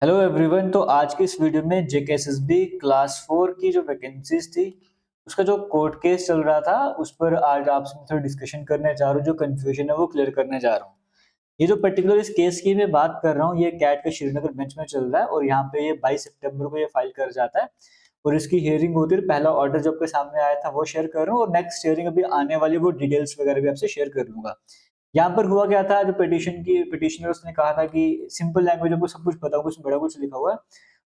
Hello everyone. तो आज की इस वीडियो में जेकेएसएसबी क्लास 4 की जो वैकेंसीज थी उसका जो कोर्ट केस चल रहा था उस पर आज आपसे मैं थोड़ी डिस्कशन करने जा रहा हूँ। जो कंफ्यूजन है वो क्लियर करने जा रहा हूँ। ये जो पर्टिकुलर इस केस की मैं बात कर रहा हूँ ये कैट के श्रीनगर बेंच में चल रहा है और यहाँ पे ये 22 सितंबर को ये फाइल कर जाता है और इसकी हियरिंग होती है। पहला ऑर्डर जो आपके सामने आया था वो शेयर कर रहा हूँ और नेक्स्ट हियरिंग अभी आने वाली वो डिटेल्स वगैरह भी आपसे शेयर कर लूंगा। यहाँ पर हुआ क्या था, जो पिटिशनर उसने कहा था कि सिंपल लैंग्वेज में सब कुछ पता हो, कुछ बड़ा कुछ लिखा हुआ है,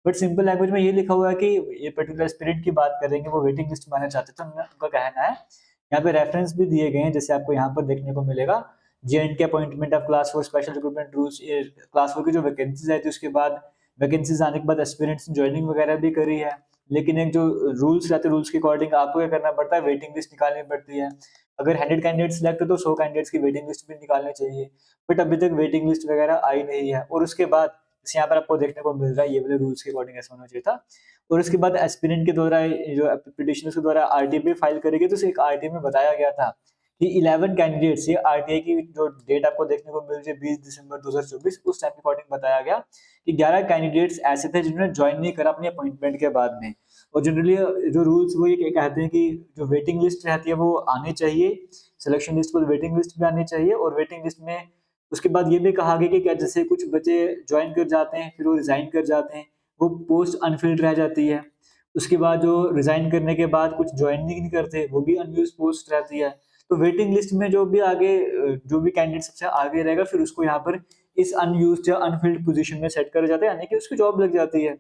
बट सिंपल लैंग्वेज में ये लिखा हुआ है कि ये पर्टिकुलर स्पिरिट की बात करेंगे, वो वेटिंग लिस्ट में आना चाहते थे। उनका कहना है, यहाँ पे रेफरेंस भी दिए गए हैं जैसे आपको यहाँ पर देखने को मिलेगा। J&K appointment of class 4 special recruitment rules, class 4 की जो वैकेंसीज आई थी उसके बाद वैकेंसीज आने के बाद एस्पिरेंट्स ज्वाइनिंग वगैरह भी करी है। लेकिन एक जो रूल्स रहते हैं, रूल्स के अकॉर्डिंग आपको क्या करना पड़ता है, वेटिंग लिस्ट निकालनी पड़ती है। अगर 100 कैंडिडेट सिलेक्ट हो तो 100 कैंडिडेट्स की वेटिंग लिस्ट भी निकालनी चाहिए, बट अभी तक वेटिंग लिस्ट वगैरह आई नहीं है। और उसके बाद जैसे यहाँ पर आपको देखने को मिल रहा है, ये वाले रूल्स के अकॉर्डिंग ऐसा होना चाहिए था। और उसके बाद एस्पिरेंट के द्वारा जो पिटिशनर्स के द्वारा आरटीआई फाइल करेगी, तो एक आरटीआई में बताया गया था कि 11 कैंडिडेट्स, ये आरटीआई की जो डेट आपको देखने को मिल रही है 20 दिसंबर 2024, उस टाइम के अकॉर्डिंग बताया गया कि 11 कैंडिडेट्स ऐसे थे जिन्होंने ज्वाइन नहीं करा अपनी अपॉइंटमेंट के बाद में। और जनरली जो रूल्स वो ये कहते हैं कि जो वेटिंग लिस्ट रहती है वो आनी चाहिए, सिलेक्शन लिस्ट पर वेटिंग लिस्ट भी आनी चाहिए। और वेटिंग लिस्ट में उसके बाद ये भी कहा गया कि क्या जैसे कुछ बच्चे ज्वाइन कर जाते हैं फिर वो रिजाइन कर जाते हैं, वो पोस्ट अनफिल्ड रह जाती है। उसके बाद जो रिजाइन करने के बाद कुछ ज्वाइन नहीं करते, वो भी अनयूज पोस्ट रहती है। तो वेटिंग लिस्ट में जो भी आगे जो भी कैंडिडेट सबसे आगे रहेगा, फिर उसको यहाँ पर इस अनयूज्ड या अनफिल्ड पोजीशन में सेट कर जाते हैं, यानी कि उसकी जॉब लग जाती है।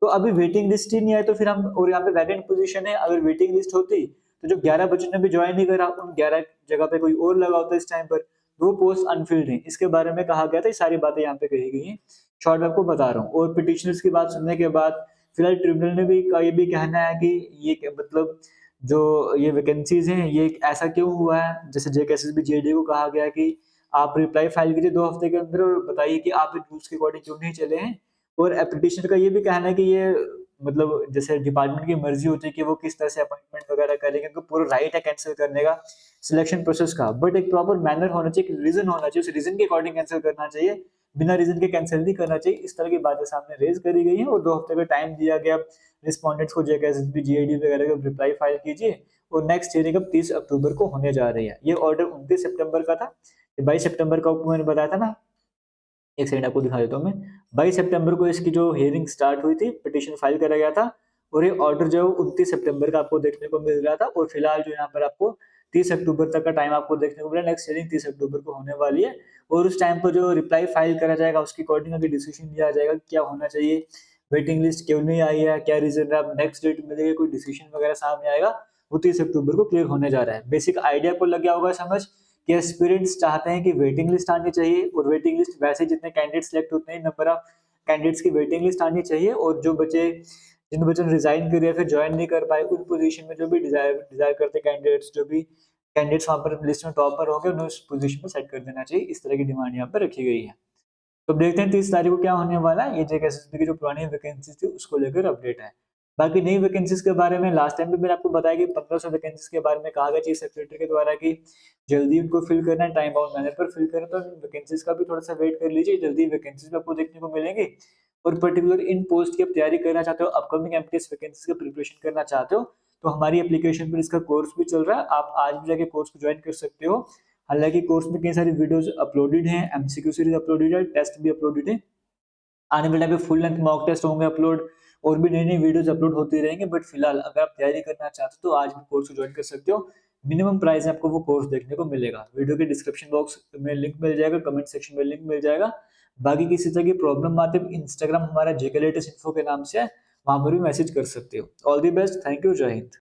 तो अभी वेटिंग लिस्ट ही नहीं आई, तो फिर हम, और यहाँ पे वैकेंट पोजीशन है, अगर वेटिंग लिस्ट होती तो जो 11 बच्चों ने भी ज्वाइन नहीं करा उन 11 जगह पे कोई और लगा होता इस टाइम पर, तो वो पोस्ट अनफिल्ड है। इसके बारे में कहा गया था, ये सारी बातें यहाँ पे कही गई हैं, शॉर्ट में आपको बता रहा हूँ। और पिटिशनर्स की बात सुनने के बाद फिलहाल ट्रिब्यूनल ने भी का ये भी कहना है कि मतलब जो ये वैकेंसीज हैं ये ऐसा क्यों हुआ है। जैसे जेकेएसएसबी जेडी को कहा गया कि आप रिप्लाई फाइल कीजिए 2 हफ्ते के अंदर और बताइए कि आप इन रूल्स के अकॉर्डिंग क्यों नहीं चले हैं। और पिटिशनर का ये भी कहना है कि ये मतलब जैसे डिपार्टमेंट की मर्जी होती है कि वो किस तरह से अपॉइंटमेंट वगैरह करेंगे, उनको पूरा राइट है कैंसिल करने का सिलेक्शन प्रोसेस का, बट एक प्रॉपर मैनर होना चाहिए, एक रीजन होना चाहिए, उस रीजन के अकॉर्डिंग कैंसिल करना चाहिए, बिना रीजन के कैंसिल नहीं करना चाहिए। इस तरह की बातें सामने रेज करी गई हैं और 2 हफ्ते का टाइम दिया गया रिस्पॉन्डेंट्स को, जेकेएसएसबी जीएडी वगैरह को रिप्लाई फाइल कीजिए। और नेक्स्ट हियरिंग अब 30 अक्टूबर को होने जा रही है। ये ऑर्डर 29 सितंबर का था, 22 सितंबर का मैंने बताया था ना। एक सेकंड आपको दिखा देता हूँ मैं। 22 सितंबर को इसकी जो हियरिंग स्टार्ट हुई थी, पिटीशन फाइल करा गया था, और ये ऑर्डर जो है 29 सितंबर का आपको देखने को मिल रहा था। और फिलहाल जो यहाँ पर आपको 30 अक्टूबर तक का टाइम आपको देखने को मिला। नेक्स्ट हियरिंग 30 अक्टूबर को होने वाली है और उस टाइम पर जो रिप्लाई फाइल करा जाएगा उसके अकॉर्डिंग अभी डिसीजन लिया जाएगा कि क्या होना चाहिए, वेटिंग लिस्ट क्यों नहीं आई है, क्या रीजन है, अब नेक्स्ट डेट मिलेगी, कोई डिसीजन वगैरह सामने आएगा, वो 30 अक्टूबर को क्लियर होने जा रहा है। बेसिक आइडिया को लग गया होगा समझ कि एस्पिरेंट्स चाहते हैं कि वेटिंग लिस्ट आनी चाहिए, और वेटिंग लिस्ट वैसे जितने कैंडिडेट सिलेक्ट होते हैं नंबर ऑफ कैंडिडेट्स की वेटिंग लिस्ट आनी चाहिए। और जो बच्चे, जिन बच्चों ने रिजाइन कर दिया फिर ज्वाइन नहीं कर पाए, उन पोजीशन में जो भी डिजायर डिजायर करते कैंडिडेट्स, जो भी कैंडिडेट्स वहां पर लिस्ट में टॉपर हो गए, उन्हें उस पोजीशन में सेट कर देना चाहिए। इस तरह की डिमांड यहाँ पर रखी गई है। तो अब देखते हैं 30 तारीख को क्या होने वाला है। ये जेकेएसएसबी की जो पुरानी वैकेंसी थी उसको लेकर अपडेट है। बाकी नई वैकेंसीज के बारे में लास्ट टाइम भी मैंने आपको बताया कि 1500 वैकेंसीज के बारे में कहा गया चीफ सेक्रेटरी के द्वारा कि जल्दी उनको फिल करना है, टाइम बाउंड मैनर पर फिल करें। तो वैकेंसीज का भी थोड़ा सा वेट कर लीजिए, जल्दी वैकेंसीज आपको देखने को मिलेंगे। और पर्टिकुलर इन पोस्ट की आप तैयारी करना चाहते हो, अपकमिंग एमटीएस वैकेंसीज का प्रिपरेशन करना चाहते हो, तो हमारी एप्लीकेशन पर इसका कोर्स भी चल रहा है। आप आज भी जाके कोर्स को ज्वाइन कर सकते हो। हालांकि कोर्स में कई सारी वीडियोस अपलोडेड हैं, एमसीक्यू सीरीज अपलोडेड है, टेस्ट भी अपलोडेड है। आने वाले टाइम पे फुल लेंथ मॉक टेस्ट होंगे अपलोड, और भी नई नई वीडियोस अपलोड होती रहेंगे। बट फिलहाल अगर आप तैयारी करना चाहते हो तो आज भी कोर्स को ज्वाइन कर सकते हो। मिनिमम प्राइस आपको वो कोर्स देखने को मिलेगा, वीडियो के डिस्क्रिप्शन बॉक्स में लिंक मिल जाएगा, कमेंट सेक्शन में लिंक मिल जाएगा। बाकी किसी तरह की प्रॉब्लम आते है, इंस्टाग्राम हमारा जेके लेटेस्ट इन्फो के नाम से है, वहां पर भी मैसेज कर सकते हो। All the best, thank you, जय हिंद।